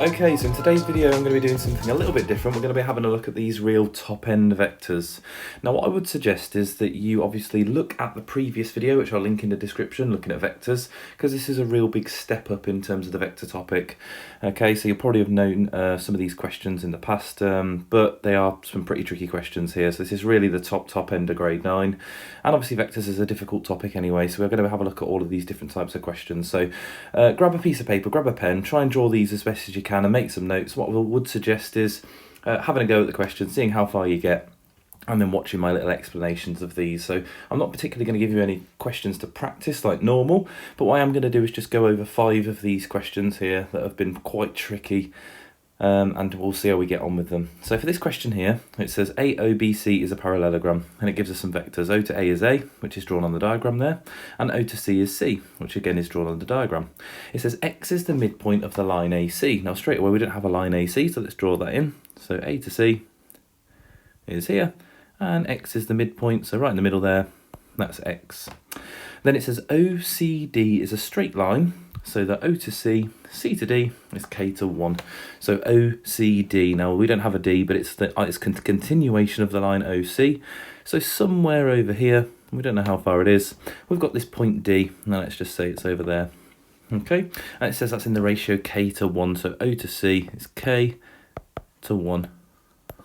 Okay, so in today's video I'm going to be doing something a little bit different. We're going to be having a look at these real top-end vectors. Now what I would suggest is that you obviously look at the previous video, which I'll link in the description, looking at vectors, because this is a real big step up in terms of the vector topic. Okay, so you'll probably have known some of these questions in the past, but they are some pretty tricky questions here. So this is really the top end of grade 9. And obviously vectors is a difficult topic anyway, so we're going to have a look at all of these different types of questions. So grab a piece of paper, grab a pen, try and draw these as best as you can and make some notes. What I would suggest is having a go at the question, seeing how far you get, and then watching my little explanations of these. So I'm not particularly going to give you any questions to practice like normal, but what I am going to do is just go over 5 of these questions here that have been quite tricky, and we'll see how we get on with them. So for this question here, it says AOBC is a parallelogram, and it gives us some vectors. O to A is A, which is drawn on the diagram there, and O to C is C, which again is drawn on the diagram. It says X is the midpoint of the line AC. Now straight away we don't have a line AC, so let's draw that in. So A to C is here, and X is the midpoint, so right in the middle there, that's X. Then it says OCD is a straight line, so that O to C, C to D is K to 1. So OCD, now we don't have a D, but it's the continuation of the line OC. So somewhere over here, we don't know how far it is, we've got this point D, now let's just say it's over there. Okay, and it says that's in the ratio K to 1, so O to C is K to 1.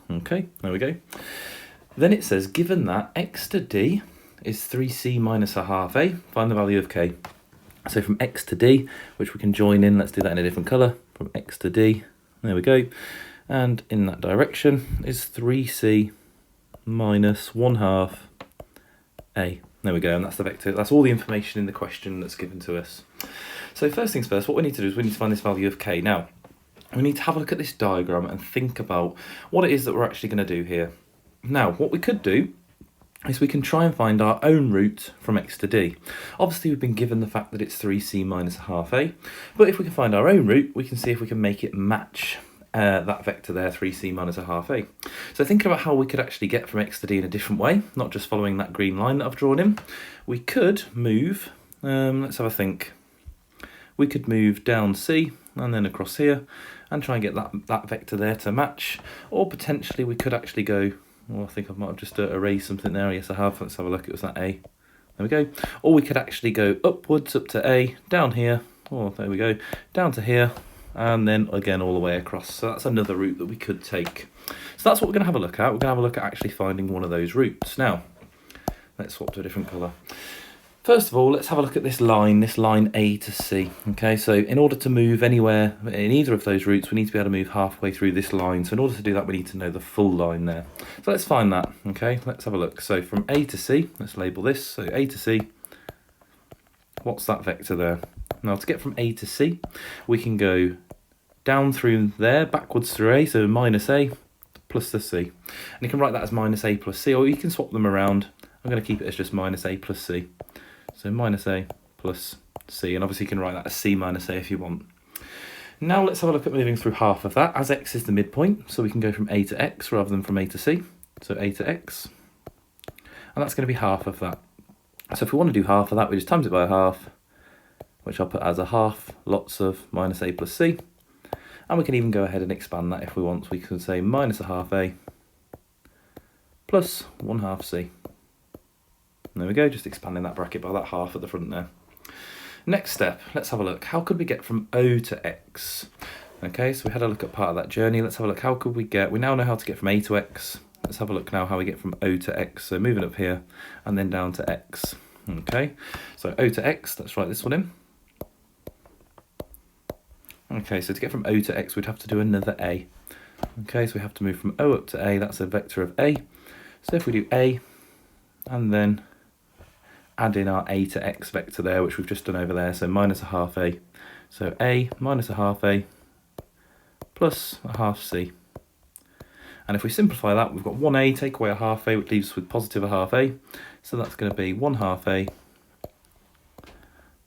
Okay, there we go. Then it says, given that X to D is 3C minus a half A, find the value of K. So from X to D, which we can join in, let's do that in a different colour, from X to D, there we go, and in that direction is 3C minus 1/2 A. There we go, and that's the vector, that's all the information in the question that's given to us. So first things first, what we need to do is we need to find this value of K. Now, we need to have a look at this diagram and think about what it is that we're actually going to do here. Now, what we could do is we can try and find our own route from X to D. Obviously we've been given the fact that it's 3C minus a half A, but if we can find our own route, we can see if we can make it match that vector there, 3C minus a half A. So thinking about how we could actually get from X to D in a different way, not just following that green line that I've drawn in, we could move, let's have a think, we could move down C and then across here and try and get that vector there to match, or potentially we could actually go, well, I think I might have just erased something there. Yes, I have. Let's have a look. It was that A. There we go. Or we could actually go upwards up to A, down here. Oh, there we go. Down to here, and then again all the way across. So that's another route that we could take. So that's what we're going to have a look at. We're going to have a look at actually finding one of those routes. Now, let's swap to a different colour. First of all, let's have a look at this line A to C. Okay, so in order to move anywhere in either of those routes, we need to be able to move halfway through this line. So in order to do that, we need to know the full line there. So let's find that. Okay, let's have a look. So from A to C, let's label this. So A to C, what's that vector there? Now to get from A to C, we can go down through there, backwards through A, so minus A plus the C. And you can write that as minus A plus C, or you can swap them around. I'm going to keep it as just minus A plus C. So minus A plus C, and obviously you can write that as C minus A if you want. Now let's have a look at moving through half of that, as X is the midpoint, so we can go from A to X rather than from A to C. So A to X, and that's going to be half of that. So if we want to do half of that, we just times it by a half, which I'll put as a half lots of minus A plus C. And we can even go ahead and expand that if we want. We can say minus a half A plus 1/2 C. There we go, just expanding that bracket by that half at the front there. Next step, let's have a look. How could we get from O to X? Okay, so we had a look at part of that journey. Let's have a look. How could we get, we now know how to get from A to X. Let's have a look now how we get from O to X. So moving up here and then down to X. Okay, so O to X, let's write this one in. Okay, so to get from O to X, we'd have to do another A. Okay, so we have to move from O up to A. That's a vector of A. So if we do A and then add in our A to X vector there, which we've just done over there, so minus a half A. So A minus a half A plus a half C. And if we simplify that, we've got 1A, take away a half A, which leaves us with positive a half A. So that's going to be 1/2 A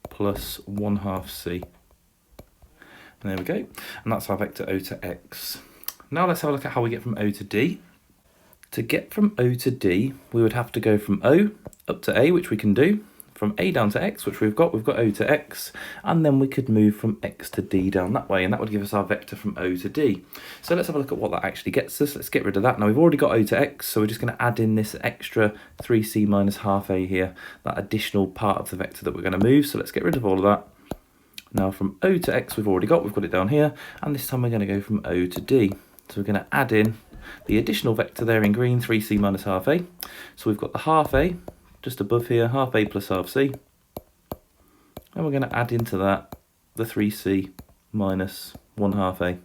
plus 1/2 C. And there we go. And that's our vector O to X. Now let's have a look at how we get from O to D. To get from O to D, we would have to go from O up to A, which we can do, from A down to X, which we've got O to X, and then we could move from X to D down that way, and that would give us our vector from O to D. So let's have a look at what that actually gets us. Let's get rid of that. Now we've already got O to X, so we're just going to add in this extra 3c minus half A here, that additional part of the vector that we're going to move. So let's get rid of all of that. Now from O to X we've got it down here, and this time we're going to go from O to D. So we're going to add in the additional vector there in green, 3c minus half A. So we've got the half A just above here, half A plus half C. And we're going to add into that the 3c minus 1 half A. And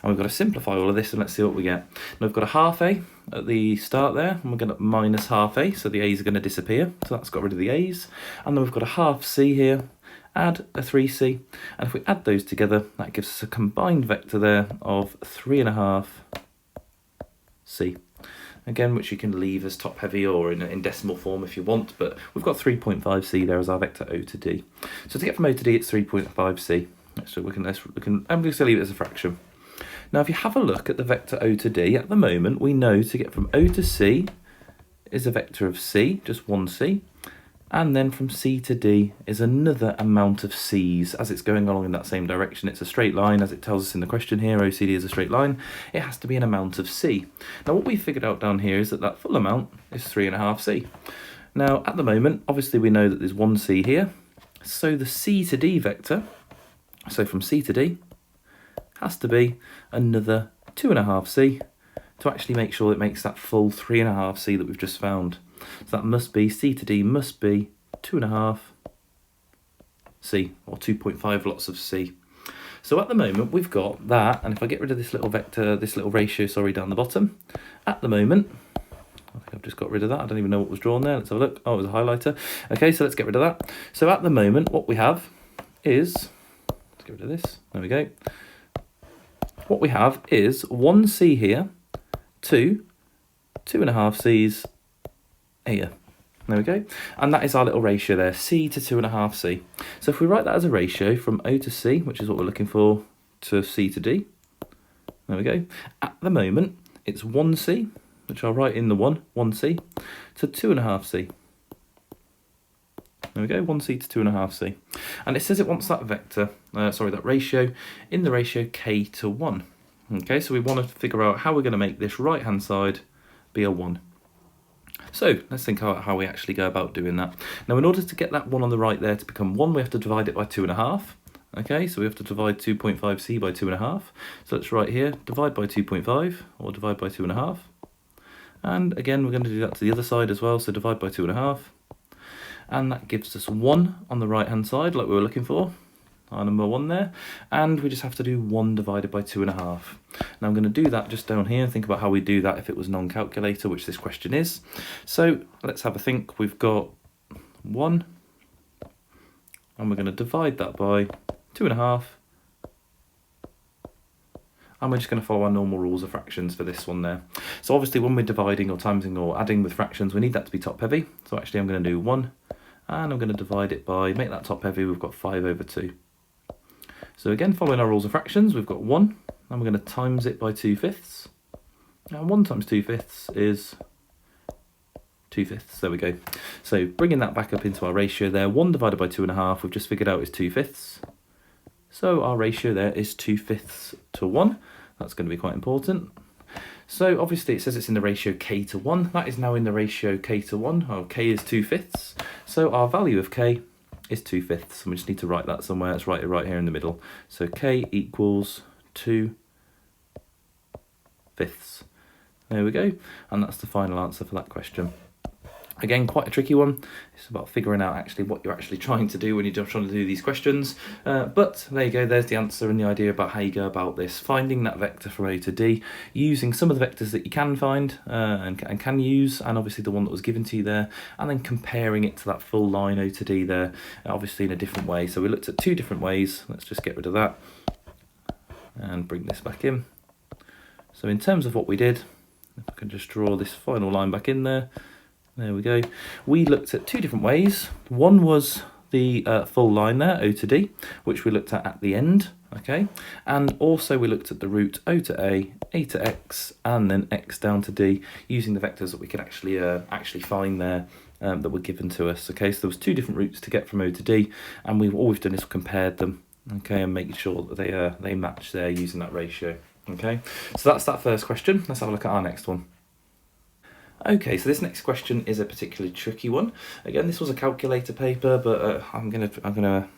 we've got to simplify all of this, and let's see what we get. Now we've got a half A at the start there, and we're going to minus half A, so the A's are going to disappear. So that's got rid of the A's. And then we've got a half C here, add a 3c, and if we add those together, that gives us a combined vector there of 3.5 C. Again, which you can leave as top heavy or in decimal form if you want, but we've got 3.5c there as our vector O to D. So to get from O to D, it's 3.5c. So we can I'm just leave it as a fraction. Now, if you have a look at the vector O to D, at the moment, we know to get from O to C is a vector of C, just one C, and then from C to D is another amount of C's as it's going along in that same direction. It's a straight line, as it tells us in the question here. OCD is a straight line. It has to be an amount of C. Now, what we figured out down here is that that full amount is 3.5 C. Now, at the moment, obviously we know that there's one C here. So the C to D vector, so from C to D, has to be another 2.5 C to actually make sure it makes that full 3.5 C that we've just found. So that must be, C to D must be 2.5 C, or 2.5 lots of C. So at the moment we've got that, and if I get rid of this little vector, this little ratio, sorry, down the bottom, at the moment, I think I've just got rid of that, I don't even know what was drawn there, let's have a look, oh, it was a highlighter. Okay, so let's get rid of that. So at the moment what we have is, let's get rid of this, there we go. What we have is 1C here, 2.5 C's here. There we go. And that is our little ratio there, C to 2.5 C. So if we write that as a ratio from O to C, which is what we're looking for, to C to D, there we go. At the moment, it's 1C, which I'll write in the 1C, to 2.5 C. There we go, 1C to 2.5 C. And it says it wants that vector, that ratio, in the ratio K to 1. Okay, so we want to figure out how we're going to make this right-hand side be a 1. So let's think about how we actually go about doing that. Now, in order to get that 1 on the right there to become 1, we have to divide it by 2.5. Okay, so we have to divide 2.5c by 2.5. So let's write here, divide by 2.5, or divide by 2.5. And again, we're going to do that to the other side as well, so divide by 2.5. And that gives us 1 on the right-hand side, like we were looking for. Our number 1 there, and we just have to do 1 divided by 2.5. Now I'm going to do that just down here and think about how we do that if it was non-calculator, which this question is. So let's have a think. We've got 1, and we're going to divide that by 2.5, and we're just going to follow our normal rules of fractions for this one there. So obviously when we're dividing or timesing or adding with fractions, we need that to be top heavy. So actually I'm going to do 1, and I'm going to divide it by, make that top heavy, we've got 5 over 2. So again, following our rules of fractions, we've got 1, and we're going to times it by 2/5. Now 1 times 2/5 is 2/5, there we go. So bringing that back up into our ratio there, 1 divided by 2.5, we've just figured out is 2/5. So our ratio there is 2/5 to 1. That's going to be quite important. So obviously it says it's in the ratio K to 1. That is now in the ratio K to 1. Oh, K is 2/5. So our value of K is 2/5. And we just need to write that somewhere. Let's write it right here in the middle. So K equals 2/5. There we go. And that's the final answer for that question. Again, quite a tricky one. It's about figuring out actually what you're actually trying to do when you're trying to do these questions. But there you go, there's the answer and the idea about how you go about this. Finding that vector from A to D, using some of the vectors that you can find and can use, and obviously the one that was given to you there, and then comparing it to that full line O to D there, obviously in a different way. So we looked at 2 different ways. Let's just get rid of that and bring this back in. So in terms of what we did, if I can just draw this final line back in there. There we go. We looked at 2 different ways. One was the full line there, O to D, which we looked at the end, okay? And also we looked at the route O to A to X, and then X down to D, using the vectors that we could actually find there that were given to us. Okay, so there was 2 different routes to get from O to D, and all we've done is compared them, okay, and making sure that they match there using that ratio. Okay, so that's that first question. Let's have a look at our next one. Okay, so this next question is a particularly tricky one. Again, this was a calculator paper, but I'm gonna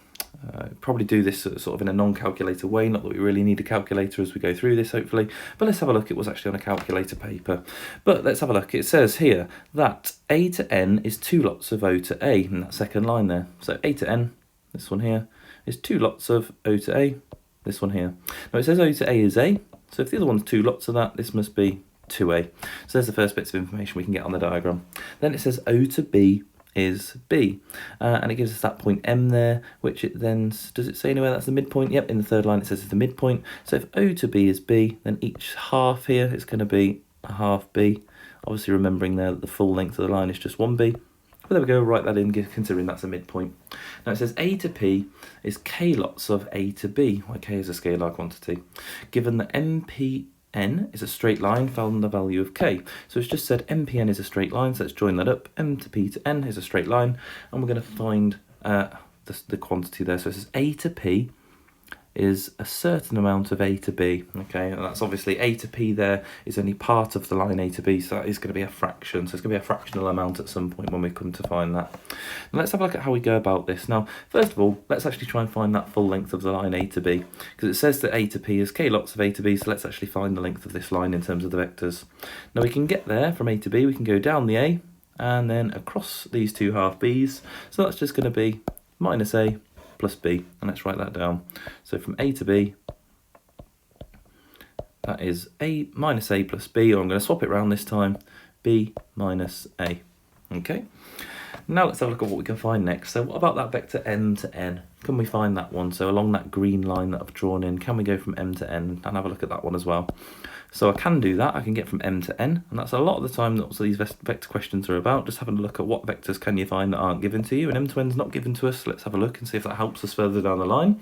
probably do this sort of in a non-calculator way, not that we really need a calculator as we go through this, hopefully. But let's have a look. It was actually on a calculator paper. But let's have a look. It says here that A to N is 2 lots of O to A in that second line there. So A to N, this one here, is 2 lots of O to A, this one here. Now it says O to A is A, so if the other one's 2 lots of that, this must be 2A. So there's the first bits of information we can get on the diagram. Then it says O to B is B, and it gives us that point M there, which it then, does it say anywhere that's the midpoint? Yep, in the third line it says it's the midpoint. So if O to B is B, then each half here is going to be a half B. Obviously remembering there that the full length of the line is just 1B. But there we go, write that in, considering that's a midpoint. Now it says A to P is K lots of A to B, where K is a scalar quantity. Given that MPN is a straight line, found the value of K. So it's just said MPN is a straight line, so let's join that up. M to P to N is a straight line, and we're going to find the quantity there. So it says A to P is a certain amount of A to B, okay, and that's obviously A to P there is only part of the line A to B, so that is going to be a fraction, so it's going to be a fractional amount at some point when we come to find that. Now let's have a look at how we go about this. Now, first of all, let's actually try and find that full length of the line A to B, because it says that A to P is K lots of A to B, so let's actually find the length of this line in terms of the vectors. Now we can get there from A to B, we can go down the A, and then across these 2 half B's, so that's just going to be minus A plus B, and let's write that down. So from A to B, that is A minus A plus B, or I'm going to swap it around this time, B minus A. Okay, now let's have a look at what we can find next. So what about that vector M to N? Can we find that one? So along that green line that I've drawn in, can we go from M to N and have a look at that one as well? So I can do that. I can get from M to N, and that's a lot of the time that these vector questions are about, just having a look at what vectors can you find that aren't given to you, and M to N is not given to us. So let's have a look and see if that helps us further down the line.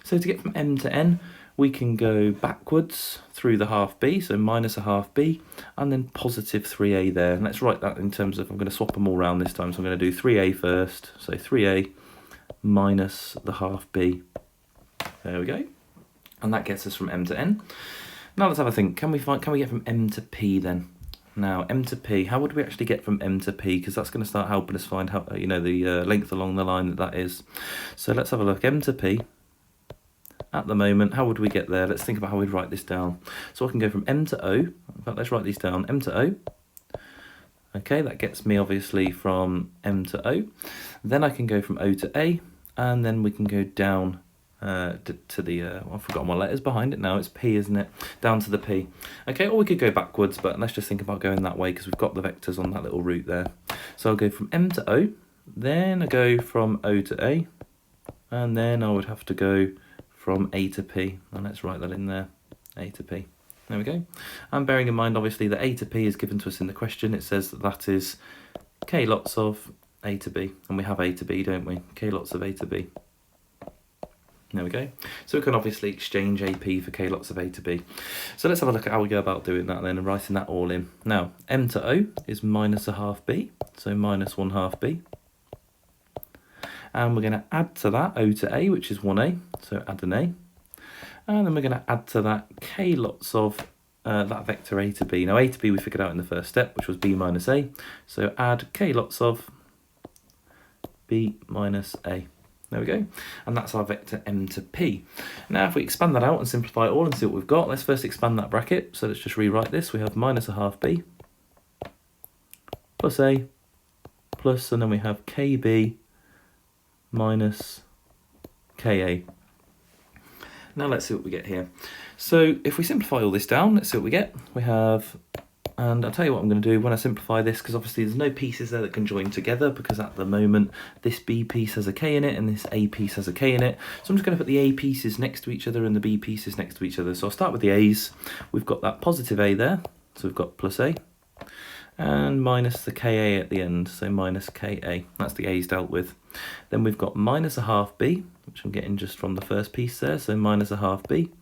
So to get from M to N, we can go backwards through the half B, so minus a half B, and then positive 3A there. And let's write that in terms of, I'm going to swap them all around this time, so I'm going to do 3A first, so 3A minus the half B. There we go. And that gets us from M to N. Now let's have a think. Can we get from M to P then? Now M to P, how would we actually get from M to P? Because that's going to start helping us find how, the length along the line that is. So let's have a look. M to P. At the moment, how would we get there? Let's think about how we'd write this down. So I can go from M to O. In fact, let's write these down. M to O. Okay, that gets me obviously from M to O. Then I can go from O to A, and then we can go down to the, I've forgotten my letters behind it now, it's P, isn't it? Down to the P. Okay, or we could go backwards, but let's just think about going that way because we've got the vectors on that little route there. So I'll go from M to O, then I go from O to A, and then I would have to go from A to P, and let's write that in there, A to P. There we go. And bearing in mind, obviously, that A to P is given to us in the question. It says that that is K lots of A to B, and we have A to B, don't we? K lots of A to B. There we go. So we can obviously exchange AP for K lots of A to B. So let's have a look at how we go about doing that then and writing that all in. Now, M to O is minus a half B, so minus 1 half B. And we're going to add to that O to A, which is 1A, so add an A. And then we're going to add to that K lots of that vector A to B. Now A to B we figured out in the first step, which was B minus A. So add K lots of B minus A. There we go. And that's our vector M to P. Now if we expand that out and simplify it all and see what we've got, let's first expand that bracket. So let's just rewrite this. We have minus a half B plus A plus, and then we have KB minus KA. Now let's see what we get here. So if we simplify all this down, let's see what we get. We have, and I'll tell you what I'm going to do when I simplify this, because obviously there's no pieces there that can join together, because at the moment this B piece has a K in it and this A piece has a K in it. So I'm just going to put the A pieces next to each other and the B pieces next to each other. So I'll start with the A's. We've got that positive A there, so we've got plus A, and minus the KA at the end, so minus KA. That's the A's dealt with. Then we've got minus a half B, which I'm getting just from the first piece there, so minus a half B.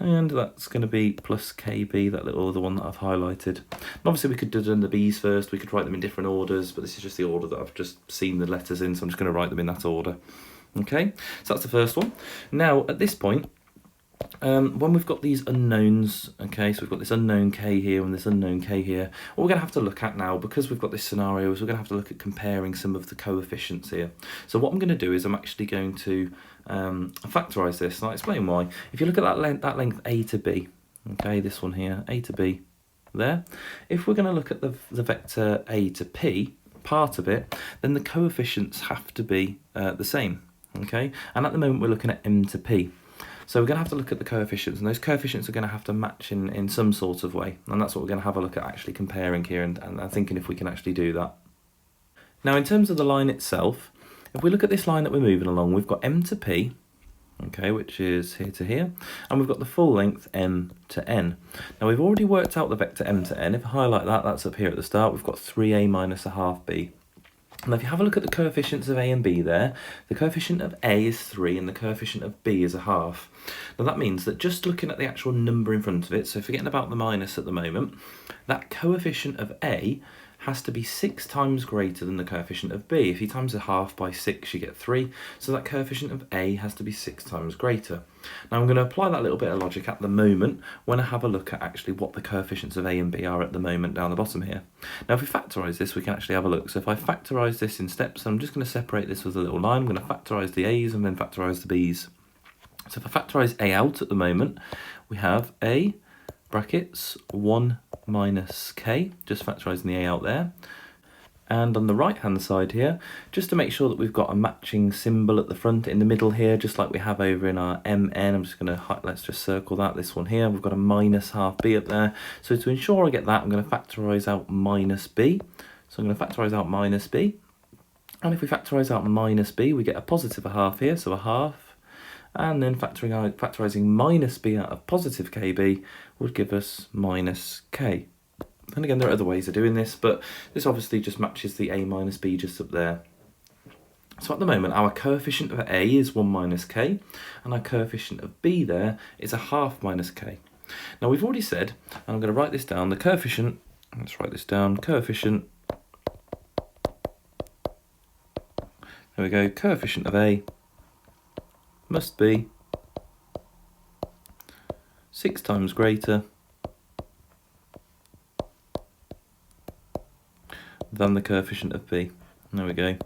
and that's going to be plus KB, that little other one that I've highlighted. And obviously we could have done the B's first, we could write them in different orders, but this is just the order that I've just seen the letters in, so I'm just going to write them in that order. Okay, so that's the first one. Now at this point, when we've got these unknowns, okay, so we've got this unknown K here and this unknown K here, what we're going to have to look at now, because we've got this scenario, is we're going to have to look at comparing some of the coefficients here. So what I'm going to do is I'm actually going to factorise this, and I'll explain why. If you look at that length A to B, okay, this one here, A to B, there, if we're going to look at the vector A to P, part of it, then the coefficients have to be the same, okay, and at the moment we're looking at M to P. So we're going to have to look at the coefficients, and those coefficients are going to have to match in some sort of way, and that's what we're going to have a look at actually comparing here and thinking if we can actually do that. Now in terms of the line itself, if we look at this line that we're moving along, we've got M to P, okay, which is here to here, and we've got the full length M to N. Now we've already worked out the vector M to N. If I highlight that, that's up here at the start. We've got 3A minus a half B. Now if you have a look at the coefficients of A and B there, the coefficient of A is 3 and the coefficient of B is a half. Now that means that just looking at the actual number in front of it, so forgetting about the minus at the moment, that coefficient of A has to be 6 times greater than the coefficient of B. If you times a half by 6, you get 3, so that coefficient of A has to be 6 times greater. Now I'm going to apply that little bit of logic at the moment when I have a look at actually what the coefficients of A and B are at the moment down the bottom here. Now if we factorise this, we can actually have a look. So if I factorise this in steps, I'm just going to separate this with a little line. I'm going to factorise the A's and then factorise the B's. So if I factorise A out at the moment, we have A brackets 1 minus K, just factorising the A out there. And on the right hand side here, just to make sure that we've got a matching symbol at the front in the middle here, just like we have over in our MN, I'm just going to, let's just circle that, this one here, we've got a minus half B up there. So to ensure I get that, I'm going to factorise out minus B. So I'm going to factorise out minus B. And if we factorise out minus B, we get a positive a half here, so a half. And then factorising minus B out of positive KB would give us minus K. And again, there are other ways of doing this, but this obviously just matches the A minus B just up there. So at the moment, our coefficient of A is 1 minus K, and our coefficient of B there is a half minus K. Now we've already said, and I'm going to write this down, the coefficient, let's write this down, coefficient, there we go, coefficient of A must be 6 times greater than the coefficient of B. There we go.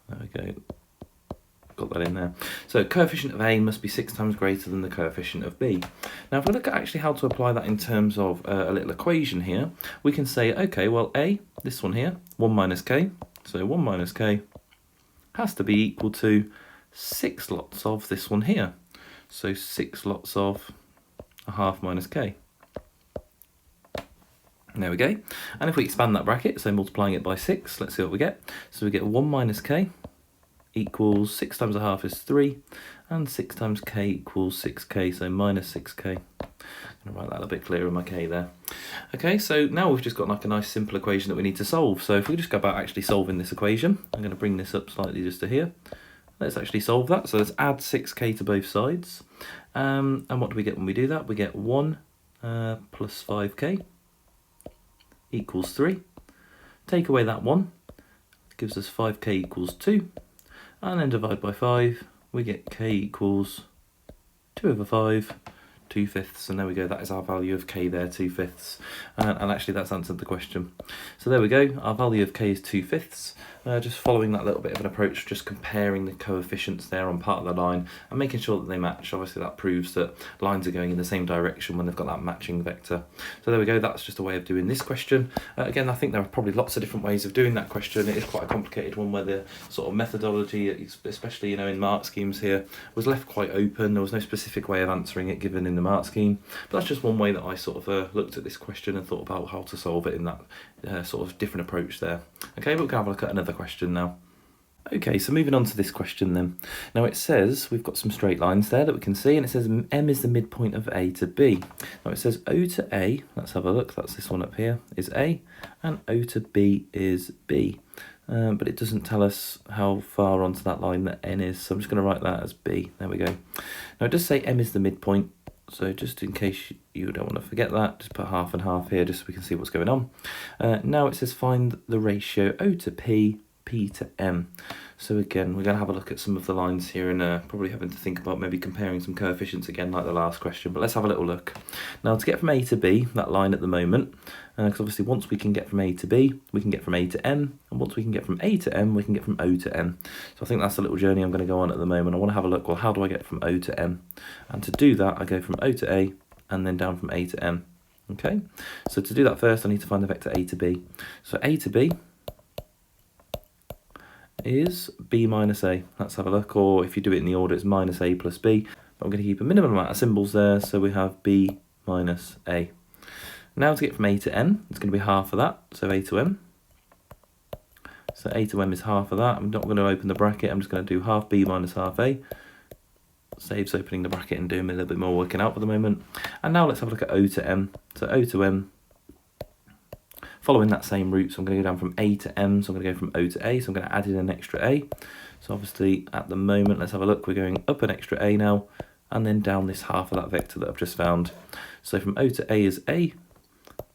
There we go. Got that in there. So coefficient of A must be 6 times greater than the coefficient of B. Now if we look at actually how to apply that in terms of a little equation here, we can say, okay, well A, this one here, 1 minus K, so 1 minus K has to be equal to 6 lots of this one here. So 6 lots of a half minus K. There we go. And if we expand that bracket, so multiplying it by 6, let's see what we get. So we get 1 minus K equals 6 times a half is 3, and 6 times K equals 6K, so minus 6K. I'm going to write that a little bit clearer in my K there. Okay, so now we've just got like a nice simple equation that we need to solve. So if we just go about actually solving this equation, I'm going to bring this up slightly just to here. Let's actually solve that. So let's add 6K to both sides. And what do we get when we do that? We get 1 plus 5K equals 3. Take away that 1, gives us 5K equals 2. And then divide by 5, we get K equals 2 over 5. 2/5, and there we go, that is our value of K there, 2/5, and actually that's answered the question. So there we go, our value of K is 2/5, just following that little bit of an approach, just comparing the coefficients there on part of the line and making sure that they match. Obviously that proves that lines are going in the same direction when they've got that matching vector. So there we go, that's just a way of doing this question. Again, I think there are probably lots of different ways of doing that question. It is quite a complicated one where the sort of methodology, especially in mark schemes here, was left quite open. There was no specific way of answering it given in the mark scheme, but that's just one way that I sort of looked at this question and thought about how to solve it in that sort of different approach there. Okay, but we're going to have a look at another question now. Okay, so moving on to this question then. Now it says, we've got some straight lines there that we can see, and it says M is the midpoint of A to B. Now it says O to A, let's have a look, that's this one up here, is A, and O to B is B. but it doesn't tell us how far onto that line that n is, so I'm just going to write that as b. There we go. Now it does say m is the midpoint, so just in case you don't want to forget that, just put half and half here just so we can see what's going on. Now it says find the ratio O to P, P to M. So again, we're going to have a look at some of the lines here and probably having to think about maybe comparing some coefficients again like the last question, but let's have a little look. Now to get from A to B, that line at the moment, because obviously once we can get from A to B, we can get from A to M, and once we can get from A to M, we can get from O to M. So I think that's the little journey I'm going to go on at the moment. I want to have a look, well, how do I get from O to M? And to do that, I go from O to A, and then down from A to M. Okay, so to do that first, I need to find the vector A to B. So A to B is b minus a. Let's have a look, or if you do it in the order, it's minus a plus b. But I'm going to keep a minimum amount of symbols there, so we have b minus a. Now to get from a to n, it's going to be half of that, so a to m. So a to m is half of that. I'm not going to open the bracket, I'm just going to do half b minus half a. Saves opening the bracket and doing a little bit more working out for the moment. And now let's have a look at o to m. So o to m, following that same route, so I'm going to go down from A to M, so I'm going to go from O to A, so I'm going to add in an extra A. So obviously at the moment, let's have a look, we're going up an extra A now, and then down this half of that vector that I've just found. So from O to A is A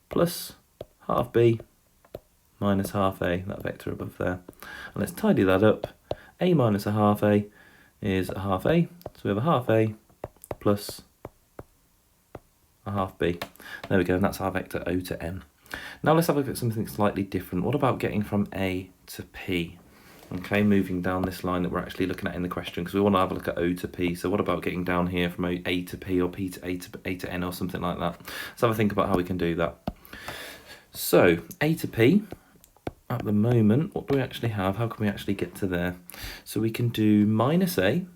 plus half B minus half A, that vector above there. And let's tidy that up. A minus a half A is a half A, so we have a half A plus a half B. There we go, and that's our vector O to M. Now let's have a look at something slightly different. What about getting from A to P? Okay, moving down this line that we're actually looking at in the question, because we want to have a look at O to P. So what about getting down here from A to P, or P to A to N, or something like that? Let's have a think about how we can do that. So A to P, at the moment, what do we actually have? How can we actually get to there? So we can do minus A,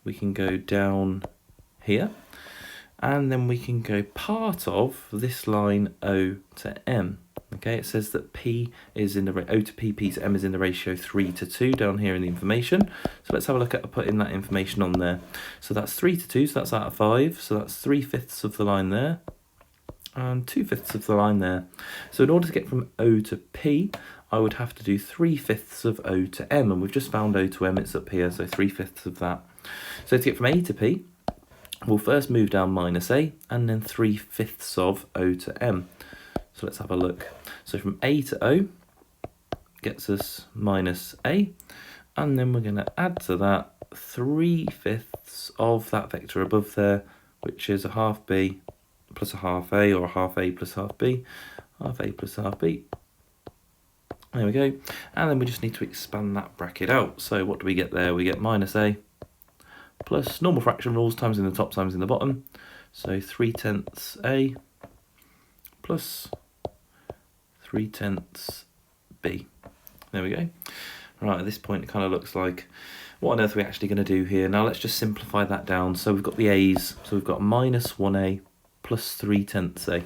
we can go down here, and then we can go part of this line O to M. Okay, it says that P is in the O to P, P to M is in the ratio 3 to 2 down here in the information. So let's have a look at putting that information on there. So that's 3 to 2, so that's out of 5. So that's 3/5 of the line there, and 2/5 of the line there. So in order to get from O to P, I would have to do 3/5 of O to M, and we've just found O to M, it's up here, so 3/5 of that. So to get from A to P, we'll first move down minus A, and then 3/5 of O to M. So let's have a look. So from A to O gets us minus A, and then we're going to add to that 3/5 of that vector above there, which is a half B plus a half A, or a half A plus half B, half A plus half B. There we go. And then we just need to expand that bracket out. So what do we get there? We get minus A plus normal fraction rules, times in the top, times in the bottom. So 3/10 A plus 3/10 B. There we go. Right, at this point it kind of looks like, what on earth are we actually going to do here? Now let's just simplify that down. So we've got the A's, so we've got minus 1A plus 3/10 A.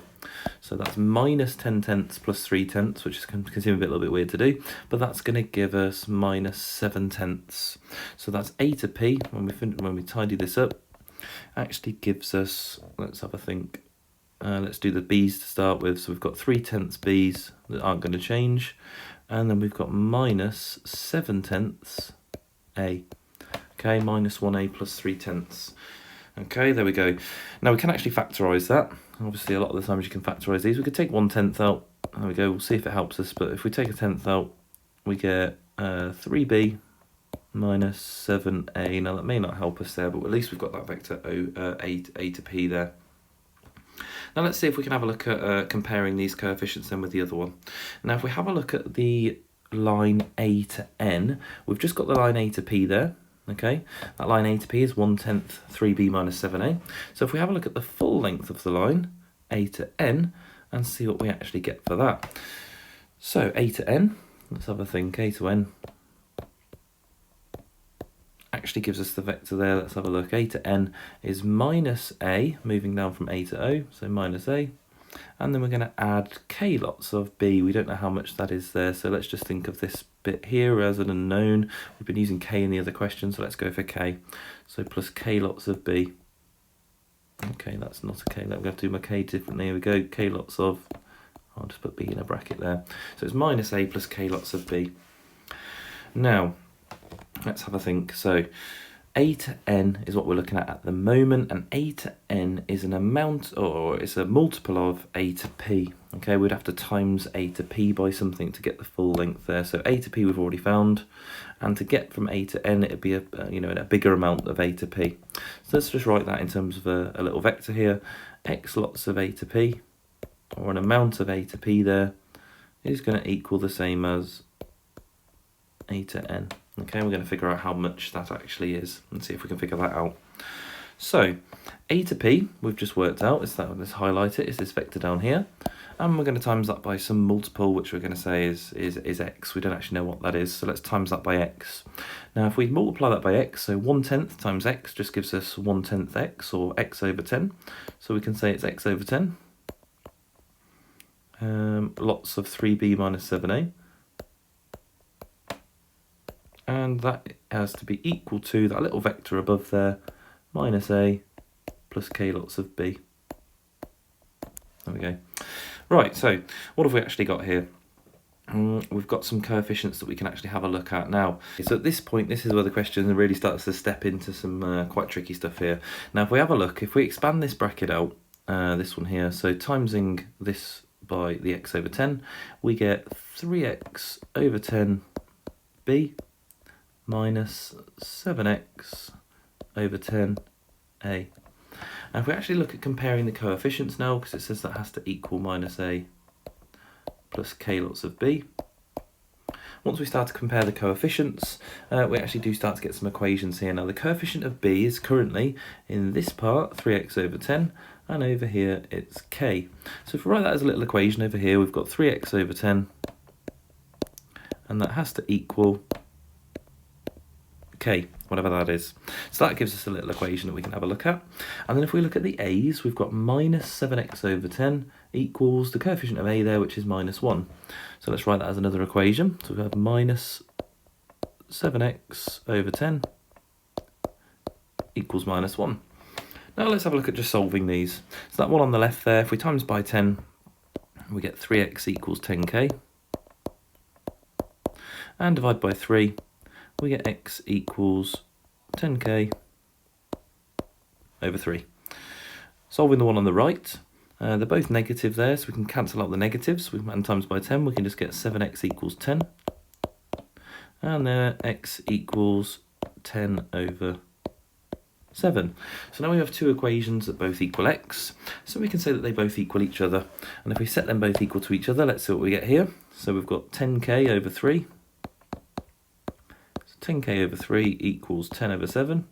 So that's minus 10/10 plus 3/10, which can seem a little bit weird to do, but that's going to give us minus 7/10. So that's A to P, when we tidy this up, actually gives us, let's have a think, let's do the B's to start with. So we've got 3/10 B's that aren't going to change, and then we've got minus 7/10 A. Okay, minus 1A plus 3/10. Okay, there we go. Now we can actually factorise that. Obviously a lot of the times you can factorise these. We could take 1/10 out. There we go, we'll see if it helps us. But if we take a 10th out, we get 3B minus 7A. Now that may not help us there, but at least we've got that vector A to P there. Now let's see if we can have a look at comparing these coefficients then with the other one. Now if we have a look at the line A to N, we've just got the line A to P there. Okay, that line A to P is 1/10 3B minus 7A. So if we have a look at the full length of the line, A to N, and see what we actually get for that. So A to N, let's have a think, A to N actually gives us the vector there. Let's have a look. A to N is minus A, moving down from A to O, so minus A. And then we're going to add K lots of B. We don't know how much that is there, so let's just think of this bit here as an unknown. We've been using K in the other question, so let's go for K. So plus K lots of B. Okay, that's not a K. I'm going to have to do my K differently. Here we go. K lots of, I'll just put B in a bracket there. So it's minus A plus K lots of B. Now, let's have a think. So a to n is what we're looking at the moment, and a to n is an amount, or it's a multiple of a to p. Okay, we'd have to times a to p by something to get the full length there. So a to p we've already found, and to get from a to n, it'd be a bigger amount of a to p. So let's just write that in terms of a little vector here. X lots of a to p, or an amount of a to p there, is going to equal the same as a to n. Okay, we're going to figure out how much that actually is and see if we can figure that out. So a to p we've just worked out, is that, let's highlight it, is this vector down here, and we're going to times that by some multiple, which we're going to say is x. We don't actually know what that is, so let's times that by x. Now if we multiply that by x, so 1/10 times x just gives us 1/10 x, or x over 10, so we can say it's x over 10. Lots of 3b minus 7a, and that has to be equal to that little vector above there, minus a plus k lots of b. There we go. Right, so what have we actually got here? We've got some coefficients that we can actually have a look at now. So at this point, this is where the question really starts to step into some quite tricky stuff here. Now if we have a look, if we expand this bracket out, this one here, so timesing this by the x over 10, we get 3x over 10b minus 7x over 10a. And if we actually look at comparing the coefficients now, because it says that has to equal minus a plus k lots of b, once we start to compare the coefficients, we actually do start to get some equations here. Now the coefficient of b is currently, in this part, 3x over 10, and over here it's k. So if we write that as a little equation over here, we've got 3x over 10, and that has to equal k, whatever that is. So that gives us a little equation that we can have a look at. And then if we look at the a's, we've got minus 7x over 10 equals the coefficient of a there, which is minus 1. So let's write that as another equation. So we have minus 7x over 10 equals minus 1. Now let's have a look at just solving these. So that one on the left there, if we times by 10, we get 3x equals 10k. And divide by 3, we get x equals 10k over 3. Solving the one on the right, they're both negative there, so we can cancel out the negatives. And times by 10, we can just get 7x equals 10. And there, x equals 10 over 7. So now we have two equations that both equal x, so we can say that they both equal each other. And if we set them both equal to each other, let's see what we get here. So we've got 10k over 3. 10k over 3 equals 10 over 7.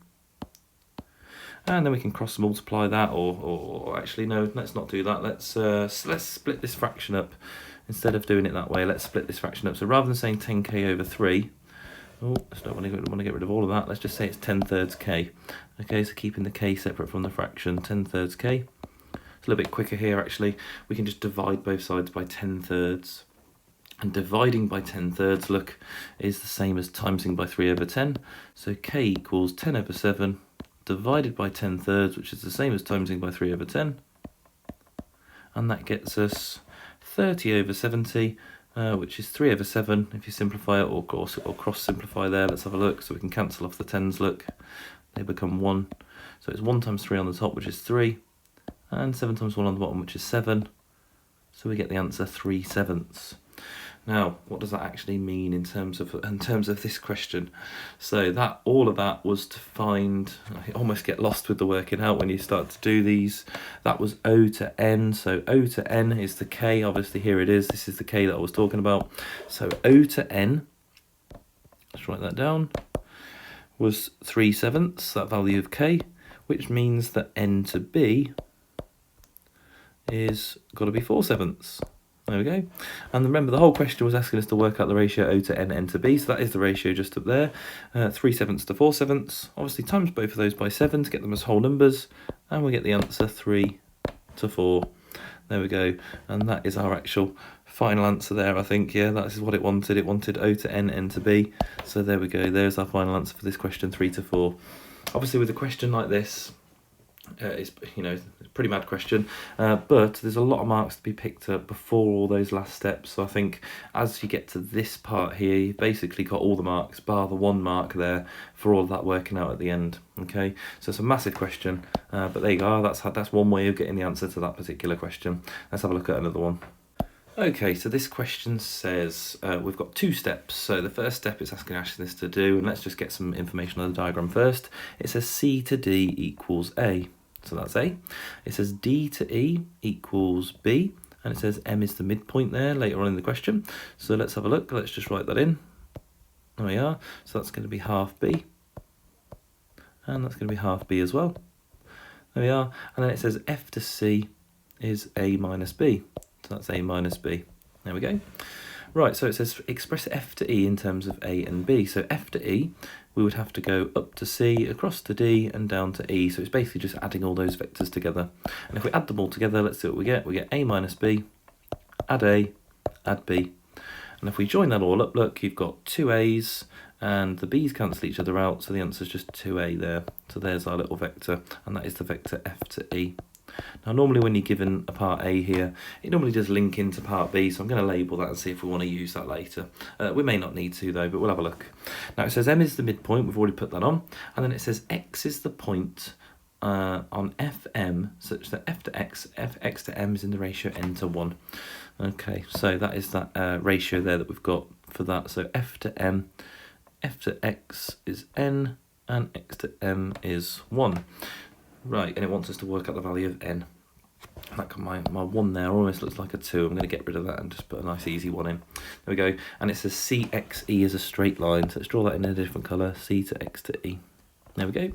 And then we can cross multiply that, or actually no, let's not do that. Let's split this fraction up. Instead of doing it that way, let's split this fraction up. So rather than saying 10k over 3, I don't want to get rid of all of that. Let's just say it's 10/3 k. Okay, so keeping the k separate from the fraction, 10/3 k. It's a little bit quicker here actually. We can just divide both sides by 10/3. And dividing by 10/3, look, is the same as timesing by 3 over 10. So k equals 10 over 7 divided by 10/3, which is the same as timesing by 3 over 10. And that gets us 30 over 70, which is 3 over 7 if you simplify it, or cross simplify there. Let's have a look. So we can cancel off the 10s, look. They become 1. So it's 1 times 3 on the top, which is 3. And 7 times 1 on the bottom, which is 7. So we get the answer 3/7. Now, what does that actually mean in terms of this question? So that all of that was to find, I almost get lost with the working out when you start to do these. That was O to N. So O to N is the K. Obviously, here it is. This is the K that I was talking about. So O to N, let's write that down, was 3/7, that value of K, which means that N to B is got to be 4/7. There we go. And remember, the whole question was asking us to work out the ratio O to N, N to B. So that is the ratio just up there, 3/7 to 4/7. Obviously, times both of those by 7 to get them as whole numbers. And we get the answer 3 to 4. There we go. And that is our actual final answer there, I think. Yeah, that is what it wanted. It wanted O to N, N to B. So there we go. There's our final answer for this question, 3 to 4. Obviously, with a question like this, It's, it's a pretty mad question, but there's a lot of marks to be picked up before all those last steps. So I think as you get to this part here, you've basically got all the marks bar the 1 mark there for all of that working out at the end. Okay, so it's a massive question, but there you go. That's one way of getting the answer to that particular question. Let's have a look at another one. Okay, so this question says we've got 2 steps. So the first step is asking this to do, and let's just get some information on the diagram first. It says C to D equals A. So that's A. It says D to E equals B, and it says M is the midpoint there later on in the question. So let's have a look. Let's just write that in. There we are. So that's going to be half B, and that's going to be half B as well. There we are. And then it says F to C is A minus B. So that's A minus B. There we go. Right, so it says express F to E in terms of A and B. So F to E, we would have to go up to C, across to D, and down to E. So it's basically just adding all those vectors together. And if we add them all together, let's see what we get. We get A minus B, add A, add B. And if we join that all up, look, you've got 2 A's, and the B's cancel each other out, so the answer is just 2A there. So there's our little vector, and that is the vector F to E. Now normally when you're given a part A here, it normally does link into part B, so I'm going to label that and see if we want to use that later. We may not need to though, but we'll have a look. Now it says M is the midpoint, we've already put that on, and then it says X is the point on FM such that F to X, Fx to M is in the ratio n to 1. Okay, so that is that ratio there that we've got for that. So F to M, F to X is n, and X to M is 1. Right, and it wants us to work out the value of n. That my 1 there almost looks like a 2. I'm going to get rid of that and just put a nice easy 1 in. There we go. And it says CXE is a straight line. So let's draw that in a different colour. C to X to E. There we go.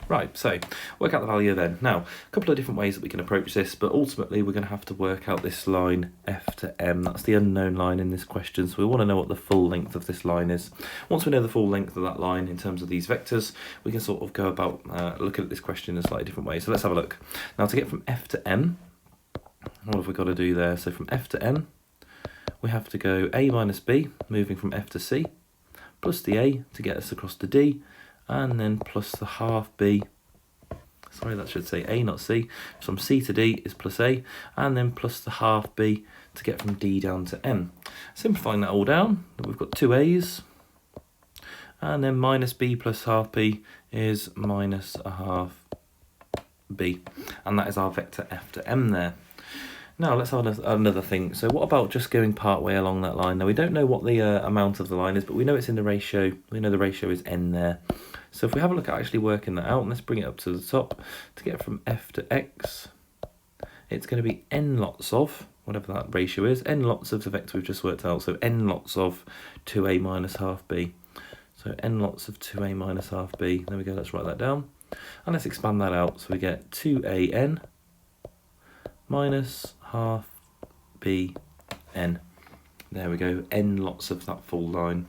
Right, so work out the value of n. Now, a couple of different ways that we can approach this, but ultimately we're going to have to work out this line F to M. That's the unknown line in this question, so we want to know what the full length of this line is. Once we know the full length of that line in terms of these vectors, we can sort of go about looking at this question in a slightly different way. So let's have a look. Now to get from F to M, what have we got to do there? So from F to M, we have to go A minus B, moving from F to C, plus the A to get us across to D, and then plus the half B, sorry that should say A not C, so from C to D is plus A, and then plus the half B to get from D down to M. Simplifying that all down, we've got 2 A's, and then minus B plus half B is minus a half B, and that is our vector F to M there. Now let's have another thing. So what about just going part way along that line? Now we don't know what the amount of the line is, but we know it's in the ratio. We know the ratio is n there. So if we have a look at actually working that out, and let's bring it up to the top, to get from F to X, it's going to be n lots of, whatever that ratio is, n lots of the vector we've just worked out. So n lots of 2a minus half b. So n lots of 2a minus half b. There we go, let's write that down. And let's expand that out. So we get 2an minus half bn. There we go, n lots of that full line.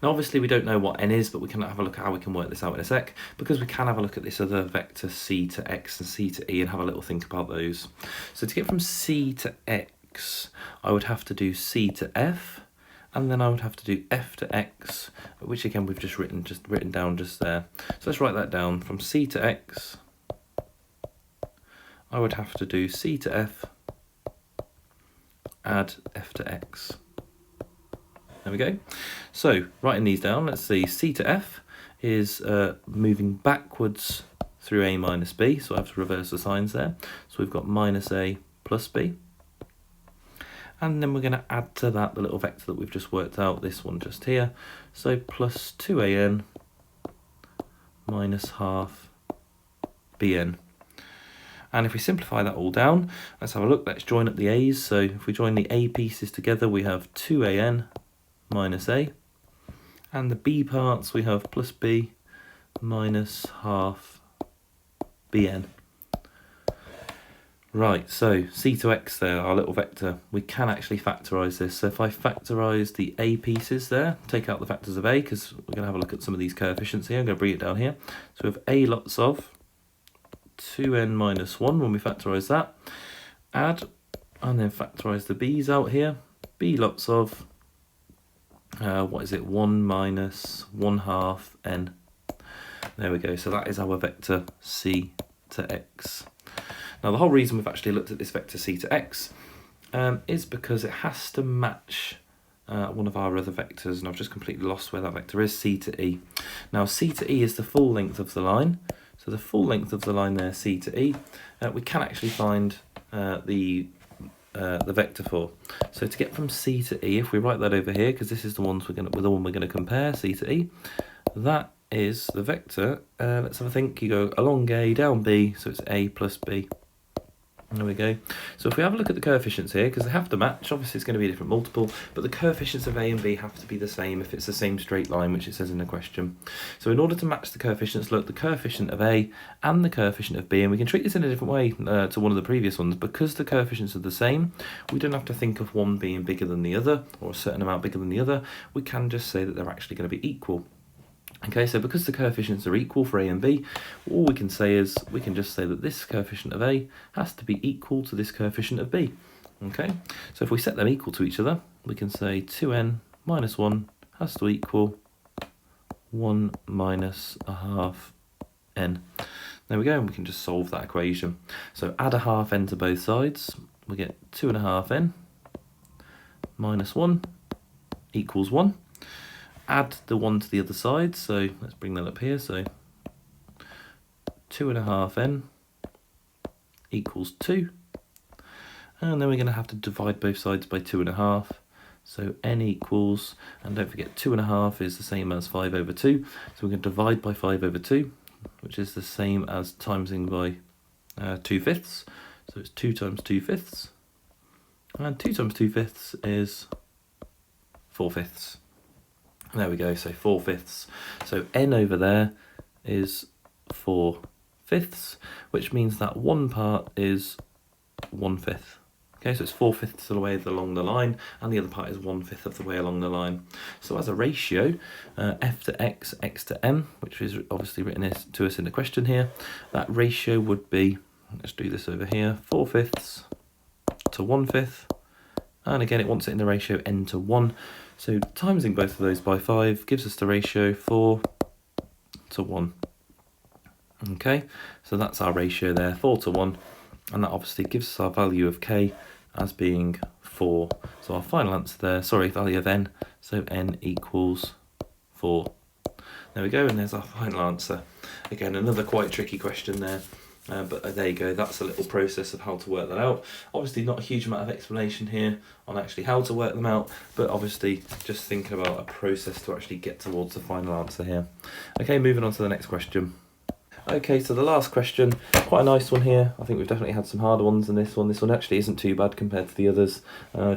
Now obviously we don't know what n is, but we can have a look at how we can work this out in a sec, because we can have a look at this other vector c to x and c to e and have a little think about those. So to get from c to x, I would have to do c to f, and then I would have to do f to x, which again we've just written down just there. So let's write that down. From c to x, I would have to do c to f, add f to x. There we go. So writing these down, let's see, c to f is moving backwards through a minus b, so I have to reverse the signs there. So we've got minus a plus b. And then we're going to add to that the little vector that we've just worked out, this one just here. So plus 2an minus half bn. And if we simplify that all down, let's have a look. Let's join up the a's. So if we join the a pieces together, we have 2an minus a. And the b parts, we have plus b minus half bn. Right, so c to x there, our little vector, we can actually factorise this. So if I factorise the a pieces there, take out the factors of a, because we're going to have a look at some of these coefficients here. I'm going to bring it down here. So we have a lots of 2n minus 1 when we factorise that. Add, and then factorise the b's out here. b lots of, 1 minus 1 half n. There we go. So that is our vector c to x. Now the whole reason we've actually looked at this vector c to x is because it has to match one of our other vectors, and I've just completely lost where that vector is, c to e. Now c to e is the full length of the line, so the full length of the line there, c to e, we can actually find the vector for. So to get from c to e, if we write that over here, because this is the one we're going to compare, c to e, that is the vector. Let's have a think. You go along a, down b, so it's a plus b. There we go. So if we have a look at the coefficients here, because they have to match, obviously it's going to be a different multiple, but the coefficients of a and b have to be the same if it's the same straight line, which it says in the question. So in order to match the coefficients, look, the coefficient of a and the coefficient of b, and we can treat this in a different way to one of the previous ones. Because the coefficients are the same, we don't have to think of one being bigger than the other, or a certain amount bigger than the other. We can just say that they're actually going to be equal. Okay, so because the coefficients are equal for a and b, all we can say is, we can just say that this coefficient of a has to be equal to this coefficient of b. Okay, so if we set them equal to each other, we can say 2n minus 1 has to equal 1 minus a half n. There we go, and we can just solve that equation. So add a half n to both sides, we get 2.5n minus 1 equals 1. Add the 1 to the other side, so let's bring that up here. So 2.5n equals 2. And then we're going to have to divide both sides by 2.5. So n equals, and don't forget 2.5 is the same as 5 over 2. So we're going to divide by 5 over 2, which is the same as timesing by 2/5. So it's 2 times 2/5. And 2 times 2/5 is 4/5. There we go, so 4/5. So n over there is 4/5, which means that one part is 1/5. Okay, so it's 4/5 of the way along the line, and the other part is 1/5 of the way along the line. So as a ratio, f to x, x to m, which is obviously written to us in the question here, that ratio would be, let's do this over here, 4/5 to 1/5, and again it wants it in the ratio n to 1. So timesing both of those by 5 gives us the ratio 4 to 1. Okay, so that's our ratio there, 4 to 1, and that obviously gives us our value of k as being 4. So our final answer there, value of n, so n equals 4. There we go, and there's our final answer. Again, another quite tricky question there. But there you go, that's a little process of how to work that out. Obviously not a huge amount of explanation here on actually how to work them out, but obviously just thinking about a process to actually get towards the final answer here. Okay, moving on to the next question. Okay, so the last question, quite a nice one here. I think we've definitely had some harder ones than this one. This one actually isn't too bad compared to the others.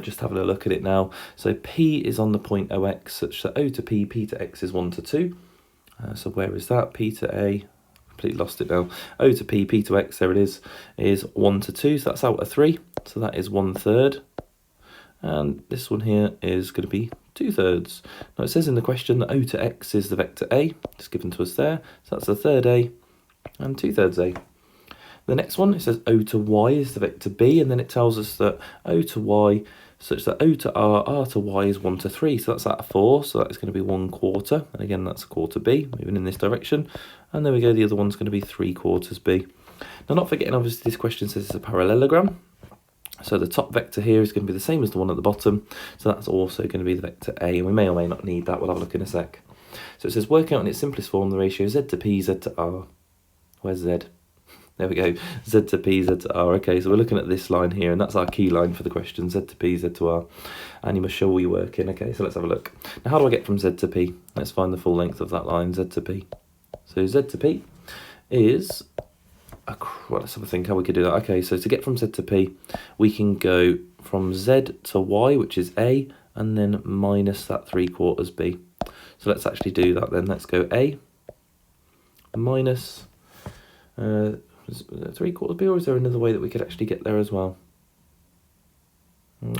Just having a look at it now. So P is on the point OX such that O to P, P to X is 1 to 2. So where is that? P to A. Completely lost it now. O to P, P to X, there it is 1 to 2, so that's out of 3, so that is 1/3. And this one here is going to be 2/3. Now it says in the question that O to X is the vector A, it's given to us there, so that's 1/3 A and 2/3 A. The next one, it says O to Y is the vector B, and then it tells us that O to Y such that O to R, R to Y is 1 to 3, so that's out of 4, so that's going to be 1/4, and again that's 1/4 B, moving in this direction, and there we go, the other one's going to be 3/4 B. Now not forgetting, obviously this question says it's a parallelogram, so the top vector here is going to be the same as the one at the bottom, so that's also going to be the vector A, and we may or may not need that, we'll have a look in a sec. So it says work out in its simplest form the ratio Z to P, Z to R. Where's Z? There we go, Z to P, Z to R. Okay, so we're looking at this line here, and that's our key line for the question, Z to P, Z to R. And you must show all your work in. Okay, so let's have a look. Now, how do I get from Z to P? Let's find the full length of that line, Z to P. So Z to P is, well, let's have a think how we could do that. Okay, so to get from Z to P, we can go from Z to Y, which is A, and then minus that 3/4 B. So let's actually do that then. Let's go A minus 3/4 B, or is there another way that we could actually get there as well?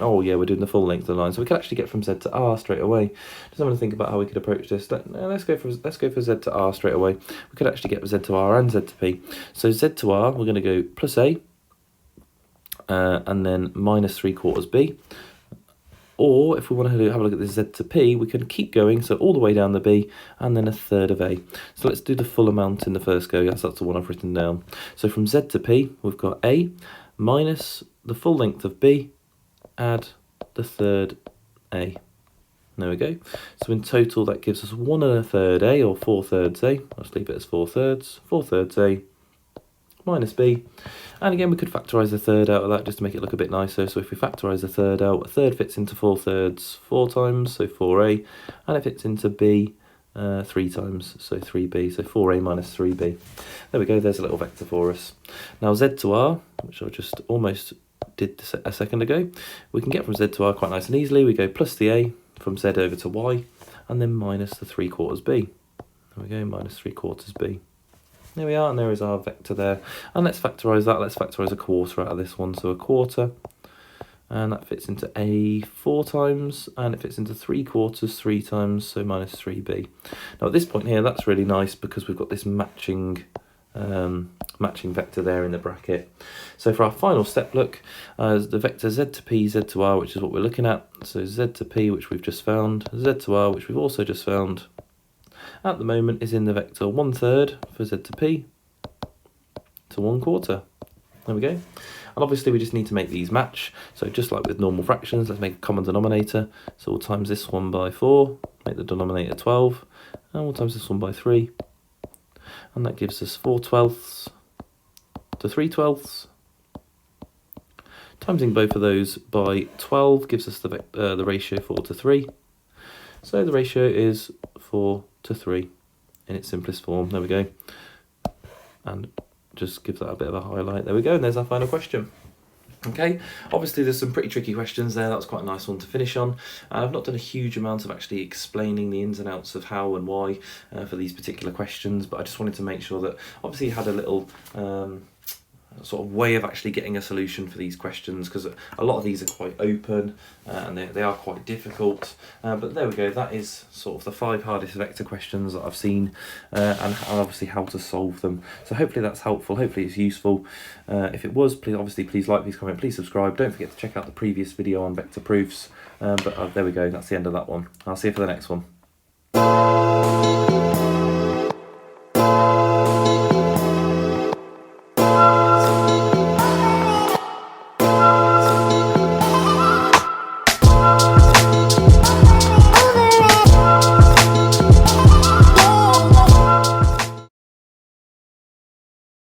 Oh yeah, we're doing the full length of the line, so we could actually get from Z to R straight away. Just having to think about how we could approach this. Let's go for Z to R straight away. We could actually get Z to R and Z to P. So Z to R, we're going to go plus A, and then minus 3/4 B. Or if we want to have a look at this z to p, we can keep going, so all the way down the b, and then a third of a. So let's do the full amount in the first go. Yes, that's the one I've written down. So from z to p, we've got a minus the full length of b, add the third a. There we go. So in total, that gives us 1 1/3 a, or 4/3 a. I'll just leave it as 4/3. 4/3 a minus b. And again, we could factorise the third out of that just to make it look a bit nicer. So if we factorise the third out, a third fits into 4/3 4 times, so 4a, and it fits into b 3 times, so 3b, so 4a minus 3b. There we go, there's a little vector for us. Now z to r, which I just almost did a second ago, we can get from z to r quite nice and easily. We go plus the a from z over to y, and then minus the 3/4 b. There we go, minus 3/4 b. There we are, and there is our vector there. And let's factorise that. Let's factorise a quarter out of this one. So a quarter, and that fits into a 4 times, and it fits into 3/4 3 times, so minus 3b. Now at this point here, that's really nice because we've got this matching vector there in the bracket. So for our final step, look, the vector z to p, z to r, which is what we're looking at. So z to p, which we've just found, z to r, which we've also just found, at the moment is in the vector 1/3 for z to p to 1/4. There we go. And obviously we just need to make these match. So just like with normal fractions, let's make a common denominator. So we'll times this one by 4, make the denominator 12, and we'll times this one by 3. And that gives us 4/12 to 3/12. Timesing both of those by 12 gives us the ratio 4 to 3. So the ratio is 4 to 3 in its simplest form. There we go. And just give that a bit of a highlight. There we go, and there's our final question. Okay, obviously there's some pretty tricky questions there. That was quite a nice one to finish on. I've not done a huge amount of actually explaining the ins and outs of how and why for these particular questions, but I just wanted to make sure that obviously you had a little sort of way of actually getting a solution for these questions, because a lot of these are quite open and they are quite difficult, but there we go. That is sort of the 5 hardest vector questions that I've seen, and obviously how to solve them. So hopefully that's helpful, hopefully it's useful. If it was, please like, please comment, please subscribe. Don't forget to check out the previous video on vector proofs, but there we go, that's the end of that one. I'll see you for the next one.